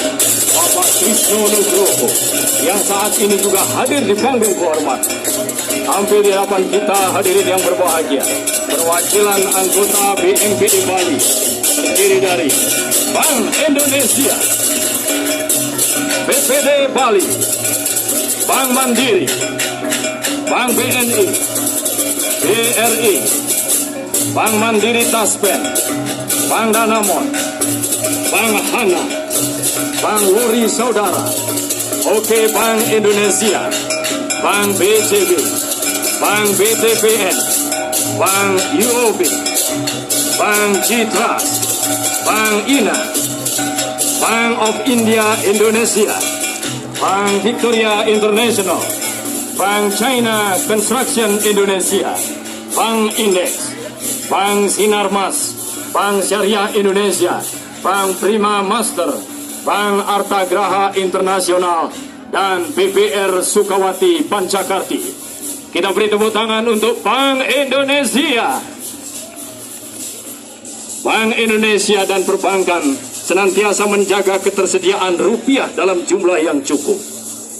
Bapak Trisno Nugroho, yang saat ini juga hadir di panggung kehormatan. Hampir di hadapan kita hadirin yang berbahagia, perwakilan anggota BMPD Bali terdiri dari Bank Indonesia, BPD Bali, Bank Mandiri, Bank BNI, BRI, Bank Mandiri Taspen, Bank Danamon, Bank Hana, Bank Wuri Saudara, Oke Bank Indonesia, Bank BCB, Bank BTPN, Bank UOB, Bank Citras, Bank INA, Bank of India Indonesia, Bank Victoria International, Bank China Construction Indonesia, Bank Index, Bank Sinarmas, Bank Syariah Indonesia, Bank Prima Master, Bank Artagraha Internasional, dan BPR Sukawati Pancakarti. Kita beri tepuk tangan untuk Bank Indonesia. Bank Indonesia dan perbankan senantiasa menjaga ketersediaan rupiah dalam jumlah yang cukup,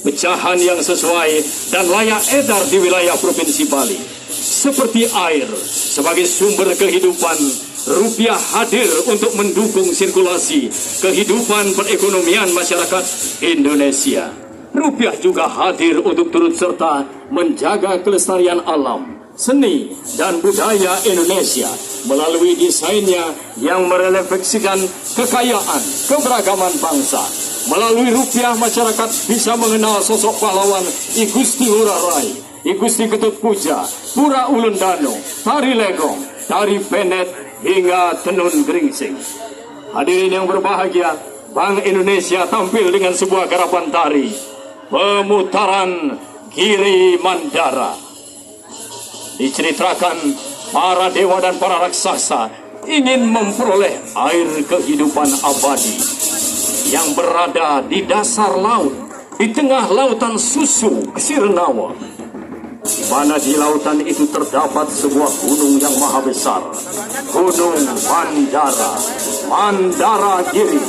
pecahan yang sesuai dan layak edar di wilayah Provinsi Bali. Seperti air sebagai sumber kehidupan, rupiah hadir untuk mendukung sirkulasi kehidupan perekonomian masyarakat Indonesia. Rupiah juga hadir untuk turut serta menjaga kelestarian alam, seni, dan budaya Indonesia melalui desainnya yang merefleksikan kekayaan, keberagaman bangsa. Melalui rupiah, masyarakat bisa mengenal sosok pahlawan I Gusti Ngurah Rai, I Gusti Ketut Puja, Pura Ulun Dano, Tari Legong, Tari Penet, hingga Tenun Geringsing. Hadirin yang berbahagia, Bank Indonesia tampil dengan sebuah garapan tari, pemutaran Giri Mandara. Diceritakan para dewa dan para raksasa ingin memperoleh air kehidupan abadi yang berada di dasar laut, di tengah lautan susu Sirnawa, di mana di lautan itu terdapat sebuah gunung yang maha besar, Gunung Mandara, Mandara Giri,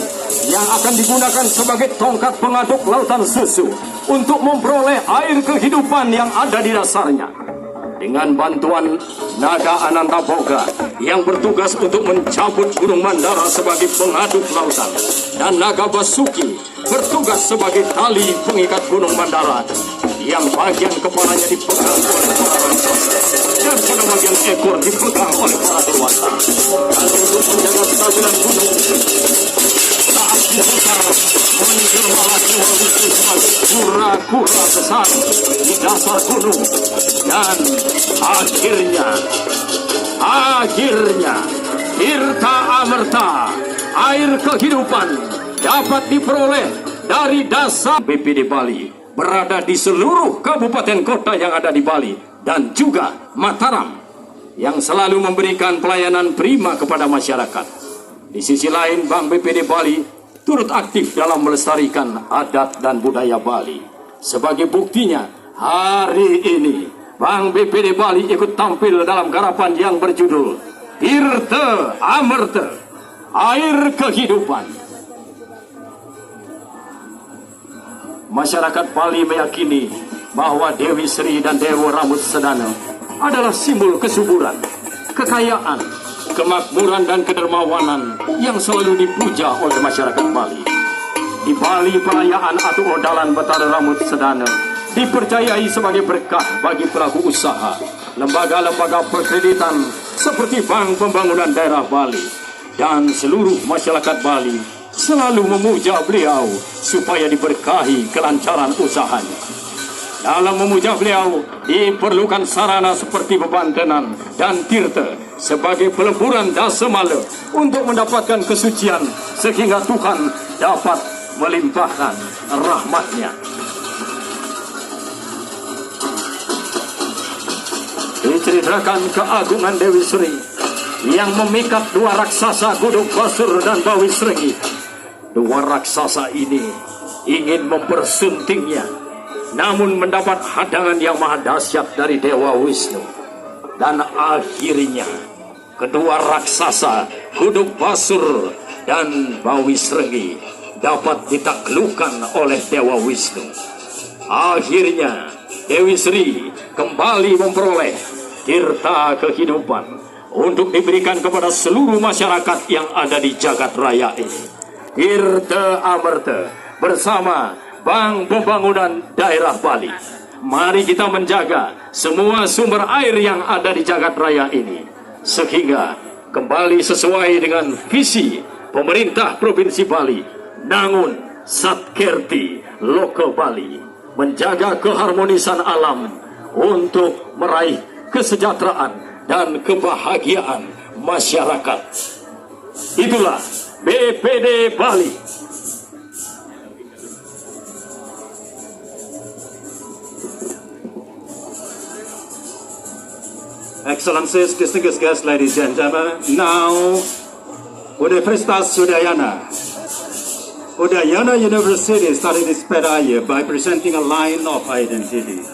yang akan digunakan sebagai tongkat pengaduk lautan susu untuk memperoleh air kehidupan yang ada di dasarnya. Dengan bantuan Naga Anantaboga yang bertugas untuk mencabut Gunung Mandara sebagai pengaduk lautan, dan Naga Basuki bertugas sebagai tali pengikat Gunung Mandara, yang bagian kepalanya dipegang oleh para raksasa dan pada bagian ekor dipegang oleh para dewata. Dan untuk menjaga kestabilan gunung, saat diputar menjelmalah Dewa Wisnu sebagai kura-kura besar di dasar gunung. Dan akhirnya tirta amerta, air kehidupan dapat diperoleh dari dasar. BPD Bali berada di seluruh kabupaten kota yang ada di Bali dan juga Mataram yang selalu memberikan pelayanan prima kepada masyarakat. Di sisi lain, Bank BPD Bali turut aktif dalam melestarikan adat dan budaya Bali. Sebagai buktinya, hari ini Bank BPD Bali ikut tampil dalam garapan yang berjudul Tirta Amerta, Air Kehidupan. Masyarakat Bali meyakini bahwa Dewi Sri dan Dewa Rambut Sedana adalah simbol kesuburan, kekayaan, kemakmuran dan kedermawanan yang selalu dipuja oleh masyarakat Bali. Di Bali, perayaan atau odalan Batara Rambut Sedana dipercayai sebagai berkah bagi pelaku usaha, lembaga-lembaga perkreditan seperti Bank Pembangunan Daerah Bali, dan seluruh masyarakat Bali selalu memuja beliau supaya diberkahi kelancaran usahanya. Dalam memuja beliau diperlukan sarana seperti bebantenan dan tirta sebagai peleburan dasamala untuk mendapatkan kesucian sehingga Tuhan dapat melimpahkan rahmatnya. Diceritakan keagungan Dewi Sri yang memikat dua raksasa Guduk Basur dan Bawi Sregi. Dua raksasa ini ingin mempersuntingnya, namun mendapat hadangan yang maha dahsyat dari Dewa Wisnu. Dan akhirnya kedua raksasa Guduk Basur dan Bawi Sregi dapat ditaklukkan oleh Dewa Wisnu. Akhirnya Dewi Sri kembali memperoleh tirta kehidupan untuk diberikan kepada seluruh masyarakat yang ada di jagat raya ini. Tirta Amerta bersama Bank Pembangunan Daerah Bali. Mari kita menjaga semua sumber air yang ada di jagat raya ini sehingga kembali sesuai dengan visi pemerintah Provinsi Bali, Nangun Satkerti Loko Bali, menjaga keharmonisan alam untuk meraih kesejahteraan dan kebahagiaan masyarakat. Itulah BPD Bali. Excellencies, distinguished guests, ladies and gentlemen, now Universitas Udayana. Udayana University started its parade by presenting a line of identity.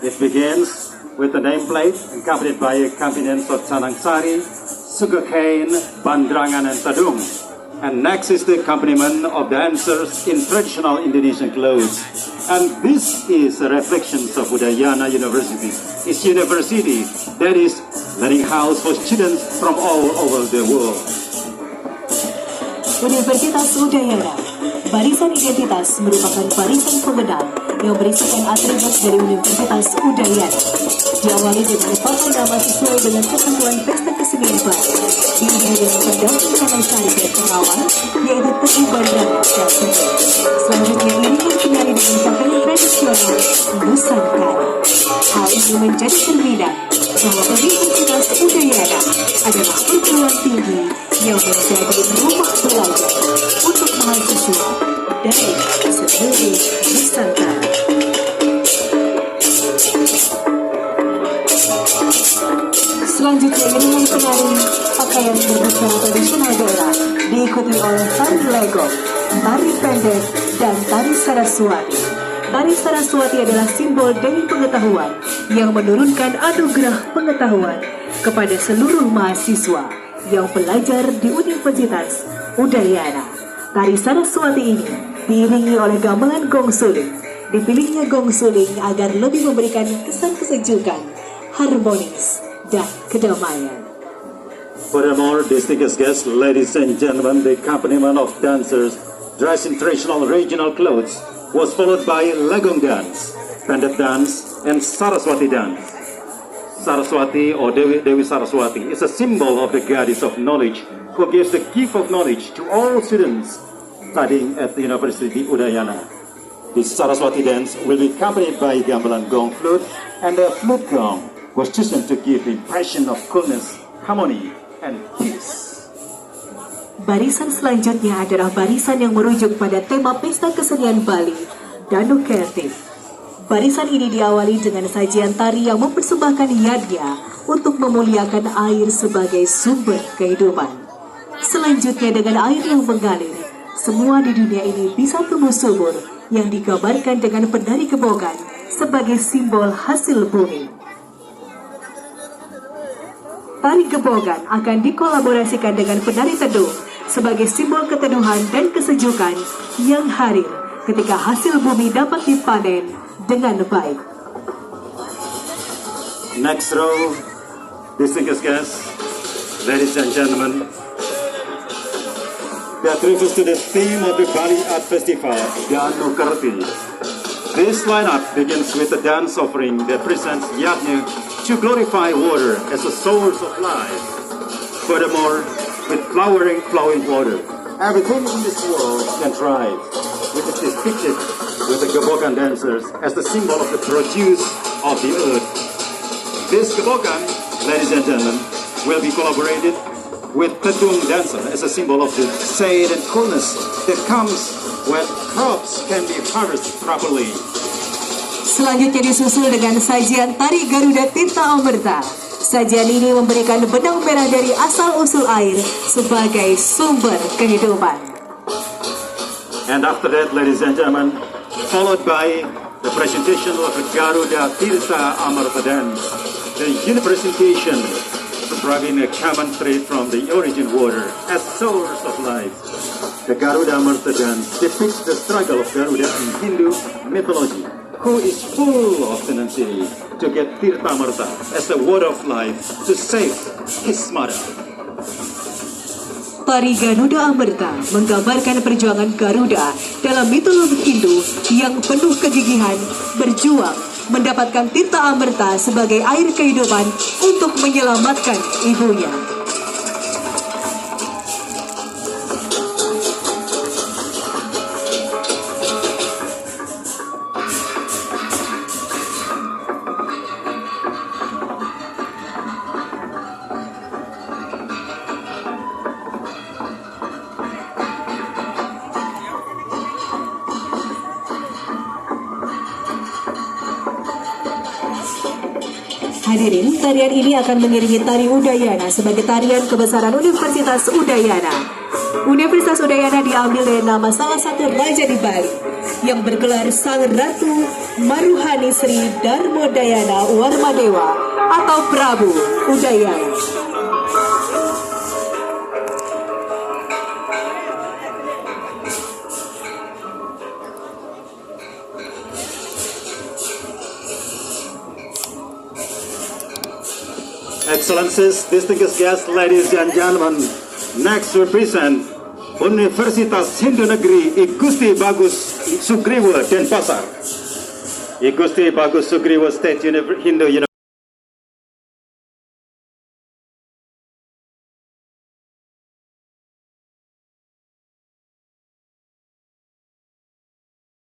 It begins with the nameplate accompanied by accompaniments of Sanangsari, sugarcane, bandrangan, and tadung. And next is the accompaniment of dancers in traditional Indonesian clothes. And this is a reflection of Udayana University. It's university that is learning house for students from all over the world. Universitas Udayana, barisan identitas merupakan barisan pemenang yang berisikan atribut dari Universitas Udayana. Diawali dengan pakai nama sesuai dengan ketentuan pesta kesenian Bali, diiringi dengan pendamping Sanangsari dan pengawal, yaitu Teguh Bandrangan dan Tadung. Selanjutnya iringan penari dengan pakaian tradisional Nusantara. Hal ini menjadi cerminan bahwa Universitas Udayana adalah perguruan tinggi yang menjadi rumah belajar untuk mahasiswa dari seluruh Nusantara. Selanjutnya iringan penari pakaian berbusana tradisional daerah diikuti oleh tari legong, tari pendek, dan tari Saraswati. Tari Saraswati adalah simbol dari pengetahuan yang menurunkan anugerah pengetahuan kepada seluruh mahasiswa yang belajar di Universitas Udayana. Tari Saraswati ini diiringi oleh gamelan gong suling. Dipilihnya gong suling agar lebih memberikan kesan kesejukan, harmonis, dan kedamaian. Furthermore, distinguished guests, ladies and gentlemen, the accompaniment of dancers dressed in traditional regional clothes was followed by legong dance. Pendek dance, and Saraswati dance. Saraswati or Dewi Saraswati is a symbol of the goddess of knowledge who gives the gift of knowledge to all students studying at the University Udayana. The Saraswati dance will be accompanied by gamelan gong flute, and the flute gong was chosen to give the impression of coolness, harmony, and peace. Barisan selanjutnya adalah barisan yang merujuk pada tema pesta kesenian Bali, Danu Kreatif. Barisan ini diawali dengan sajian tari yang mempersembahkan yadnya untuk memuliakan air sebagai sumber kehidupan. Selanjutnya dengan air yang mengalir, semua di dunia ini bisa tumbuh subur yang digambarkan dengan penari gebogan sebagai simbol hasil bumi. Tari gebogan akan dikolaborasikan dengan penari teduh sebagai simbol keteduhan dan kesejukan yang hadir ketika hasil bumi dapat dipanen dengan baik. Next row, distinguished guests, ladies and gentlemen, that refers to the theme of the Bali Art Festival, Danu Kerti. This lineup begins with a dance offering that presents yajna to glorify water as a source of life. Furthermore, with flowing water, everything in this world can thrive, which is depicted with the Gebogan dancers as the symbol of the produce of the earth. This Gebogan, ladies and gentlemen, will be collaborated with Tetung dancer as a symbol of the shade and coolness that comes when crops can be harvested properly. Selanjutnya disusul dengan sajian tari Garuda Tirta Amerta. Sajian ini memberikan benang merah dari asal-usul air sebagai sumber kehidupan. And after that, ladies and gentlemen, followed by the presentation of the Garuda Tirta Amerta dance, the unit presentation describing a common thread from the origin water as source of life. The Garuda Amerta dance depicts the struggle of Garuda in Hindu mythology, who is full of tenacity to get Tirta Amerta as the water of life to save his mother. Tari Garuda Amerta menggambarkan perjuangan Garuda dalam mitologi Hindu yang penuh kegigihan, berjuang, mendapatkan Tirta Amerta sebagai air kehidupan untuk menyelamatkan ibunya. Hadirin, tarian ini akan mengiringi tari Udayana sebagai tarian kebesaran Universitas Udayana. Universitas Udayana diambil dari nama salah satu raja di Bali yang bergelar Sang Ratu Maruhani Sri Darmodayana Warmadewa atau Prabu Udayana. Excellencies, distinguished guests, ladies and gentlemen, next we present Universitas Hindu Negeri I Gusti Bagus Sugriwo Denpasar. I Gusti Bagus Sugriwo State Hindu University